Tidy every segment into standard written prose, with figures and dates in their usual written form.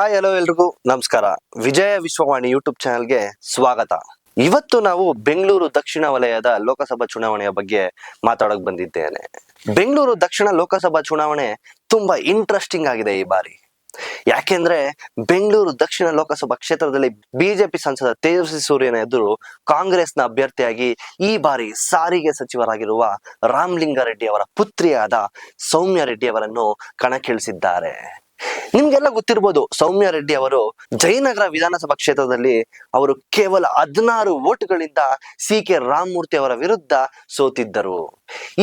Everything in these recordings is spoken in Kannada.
ಹಾಯ್ ಹಲೋ ಎಲ್ರಿಗೂ ನಮಸ್ಕಾರ. ವಿಜಯ ವಿಶ್ವವಾಣಿ ಯೂಟ್ಯೂಬ್ ಚಾನೆಲ್ಗೆ ಸ್ವಾಗತ. ಇವತ್ತು ನಾವು ಬೆಂಗಳೂರು ದಕ್ಷಿಣ ವಲಯದ ಲೋಕಸಭಾ ಚುನಾವಣೆಯ ಬಗ್ಗೆ ಮಾತಾಡೋಕೆ ಬಂದಿದ್ದೇನೆ. ಬೆಂಗಳೂರು ದಕ್ಷಿಣ ಲೋಕಸಭಾ ಚುನಾವಣೆ ತುಂಬಾ ಇಂಟ್ರೆಸ್ಟಿಂಗ್ ಆಗಿದೆ ಈ ಬಾರಿ. ಯಾಕೆಂದ್ರೆ ಬೆಂಗಳೂರು ದಕ್ಷಿಣ ಲೋಕಸಭಾ ಕ್ಷೇತ್ರದಲ್ಲಿ ಬಿಜೆಪಿ ಸಂಸದ ತೇಜಸ್ವಿ ಸೂರ್ಯನ ಎದುರು ಕಾಂಗ್ರೆಸ್ನ ಅಭ್ಯರ್ಥಿಯಾಗಿ ಈ ಬಾರಿ ಸಾರಿಗೆ ಸಚಿವರಾಗಿರುವ ರಾಮಲಿಂಗಾರೆಡ್ಡಿ ಅವರ ಪುತ್ರಿಯಾದ ಸೌಮ್ಯ ರೆಡ್ಡಿ ಅವರನ್ನು ಕಣಕ್ಕಿಳಿಸಿದ್ದಾರೆ. ನಿಮ್ಗೆಲ್ಲ ಗೊತ್ತಿರ್ಬೋದು, ಸೌಮ್ಯ ರೆಡ್ಡಿ ಅವರು ಜಯನಗರ ವಿಧಾನಸಭಾ ಕ್ಷೇತ್ರದಲ್ಲಿ ಅವರು ಕೇವಲ 16 ವೋಟ್ಗಳಿಂದ ಸಿ.ಕೆ. ರಾಮಮೂರ್ತಿ ಅವರ ವಿರುದ್ಧ ಸೋತಿದ್ದರು.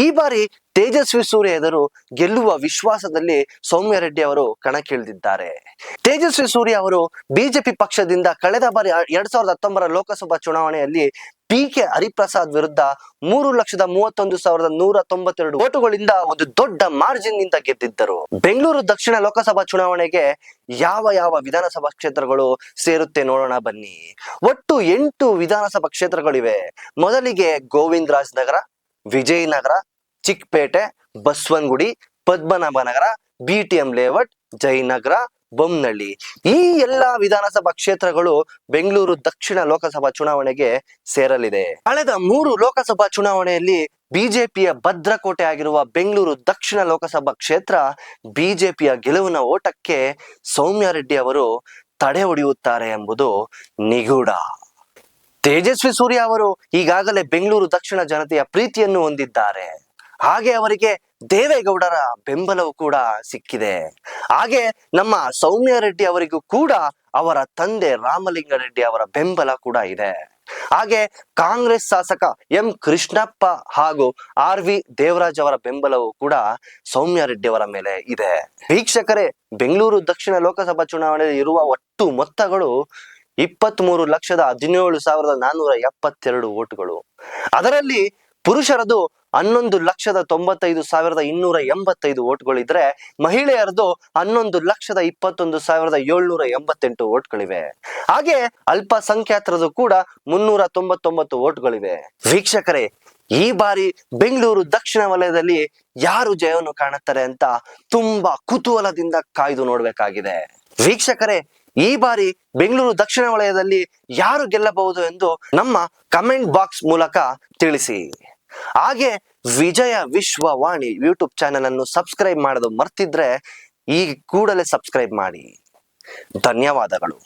ಈ ಬಾರಿ ತೇಜಸ್ವಿ ಸೂರ್ಯ ಎದುರು ಗೆಲ್ಲುವ ವಿಶ್ವಾಸದಲ್ಲಿ ಸೌಮ್ಯ ರೆಡ್ಡಿ ಅವರು ಕಣಕ್ಕಿಳಿದಿದ್ದಾರೆ. ತೇಜಸ್ವಿ ಸೂರ್ಯ ಅವರು ಬಿಜೆಪಿ ಪಕ್ಷದಿಂದ ಕಳೆದ ಬಾರಿ 2019 ಲೋಕಸಭಾ ಚುನಾವಣೆಯಲ್ಲಿ ಪಿ.ಕೆ. ಹರಿಪ್ರಸಾದ್ ವಿರುದ್ಧ 3,31,192 ವೋಟುಗಳಿಂದ ಒಂದು ದೊಡ್ಡ ಮಾರ್ಜಿನ್ ನಿಂದ ಗೆದ್ದಿದ್ದರು. ಬೆಂಗಳೂರು ದಕ್ಷಿಣ ಲೋಕಸಭಾ ಚುನಾವಣೆಗೆ ಯಾವ ವಿಧಾನಸಭಾ ಕ್ಷೇತ್ರಗಳು ಸೇರುತ್ತೆ ನೋಡೋಣ ಬನ್ನಿ. ಒಟ್ಟು 8 ವಿಧಾನಸಭಾ ಕ್ಷೇತ್ರಗಳಿವೆ. ಮೊದಲಿಗೆ ಗೋವಿಂದರಾಜ್ ನಗರ, ವಿಜಯನಗರ, ಚಿಕ್ಕಪೇಟೆ, ಬಸವನಗುಡಿ, ಪದ್ಮನಾಭನಗರ, BTM ಲೇಔಟ್, ಜಯನಗರ, ಬೊಮ್ಮನಹಳ್ಳಿ. ಈ ಎಲ್ಲಾ ವಿಧಾನಸಭಾ ಕ್ಷೇತ್ರಗಳು ಬೆಂಗಳೂರು ದಕ್ಷಿಣ ಲೋಕಸಭಾ ಚುನಾವಣೆಗೆ ಸೇರಲಿದೆ. ಕಳೆದ 3 ಲೋಕಸಭಾ ಚುನಾವಣೆಯಲ್ಲಿ ಬಿಜೆಪಿಯ ಭದ್ರಕೋಟೆ ಆಗಿರುವ ಬೆಂಗಳೂರು ದಕ್ಷಿಣ ಲೋಕಸಭಾ ಕ್ಷೇತ್ರ ಬಿಜೆಪಿಯ ಗೆಲುವಿನ ಓಟಕ್ಕೆ ಸೌಮ್ಯ ರೆಡ್ಡಿ ಅವರು ತಡೆ ಹೊಡೆಯುತ್ತಾರೆ ಎಂಬುದು ನಿಗೂಢ. ತೇಜಸ್ವಿ ಸೂರ್ಯ ಅವರು ಈಗಾಗಲೇ ಬೆಂಗಳೂರು ದಕ್ಷಿಣ ಜನತೆಯ ಪ್ರೀತಿಯನ್ನು ಹೊಂದಿದ್ದಾರೆ. ಹಾಗೆ ಅವರಿಗೆ ದೇವೇಗೌಡರ ಬೆಂಬಲವೂ ಕೂಡ ಸಿಕ್ಕಿದೆ. ಹಾಗೆ ನಮ್ಮ ಸೌಮ್ಯ ರೆಡ್ಡಿ ಅವರಿಗೂ ಕೂಡ ಅವರ ತಂದೆ ರಾಮಲಿಂಗಾರೆಡ್ಡಿ ಅವರ ಬೆಂಬಲ ಕೂಡ ಇದೆ. ಹಾಗೆ ಕಾಂಗ್ರೆಸ್ ಶಾಸಕ ಎಂ ಕೃಷ್ಣಪ್ಪ ಹಾಗೂ RV ದೇವರಾಜ್ ಅವರ ಬೆಂಬಲವೂ ಕೂಡ ಸೌಮ್ಯ ರೆಡ್ಡಿ ಅವರ ಮೇಲೆ ಇದೆ. ವೀಕ್ಷಕರೇ, ಬೆಂಗಳೂರು ದಕ್ಷಿಣ ಲೋಕಸಭಾ ಚುನಾವಣೆಯಲ್ಲಿ ಇರುವ ಒಟ್ಟು ಮೊತ್ತಗಳು 23,17,472 ವೋಟುಗಳು. ಅದರಲ್ಲಿ ಪುರುಷರದು 11,95,285 ವೋಟ್ಗಳಿದ್ರೆ ಮಹಿಳೆಯರದು 11,21,788 ವೋಟ್ಗಳಿವೆ. ಹಾಗೆ ಅಲ್ಪಸಂಖ್ಯಾತರದು ಕೂಡ 399 ವೋಟ್ಗಳಿವೆ. ವೀಕ್ಷಕರೇ, ಈ ಬಾರಿ ಬೆಂಗಳೂರು ದಕ್ಷಿಣ ವಲಯದಲ್ಲಿ ಯಾರು ಜಯವನ್ನು ಕಾಣುತ್ತಾರೆ ಅಂತ ತುಂಬಾ ಕುತೂಹಲದಿಂದ ಕಾಯ್ದು ನೋಡ್ಬೇಕಾಗಿದೆ. ವೀಕ್ಷಕರೇ, ಈ ಬಾರಿ ಬೆಂಗಳೂರು ದಕ್ಷಿಣ ವಲಯದಲ್ಲಿ ಯಾರು ಗೆಲ್ಲಬಹುದು ಎಂದು ನಮ್ಮ ಕಮೆಂಟ್ ಬಾಕ್ಸ್ ಮೂಲಕ ತಿಳಿಸಿ. ಹಾಗೆ ವಿಜಯ ವಿಶ್ವವಾಣಿ ಯೂಟ್ಯೂಬ್ ಚಾನೆಲ್ ಅನ್ನು ಸಬ್ಸ್ಕ್ರೈಬ್ ಮಾಡೋದು ಮರ್ತಿದ್ರೆ ಈ ಕೂಡಲೇ ಸಬ್ಸ್ಕ್ರೈಬ್ ಮಾಡಿ. ಧನ್ಯವಾದಗಳು.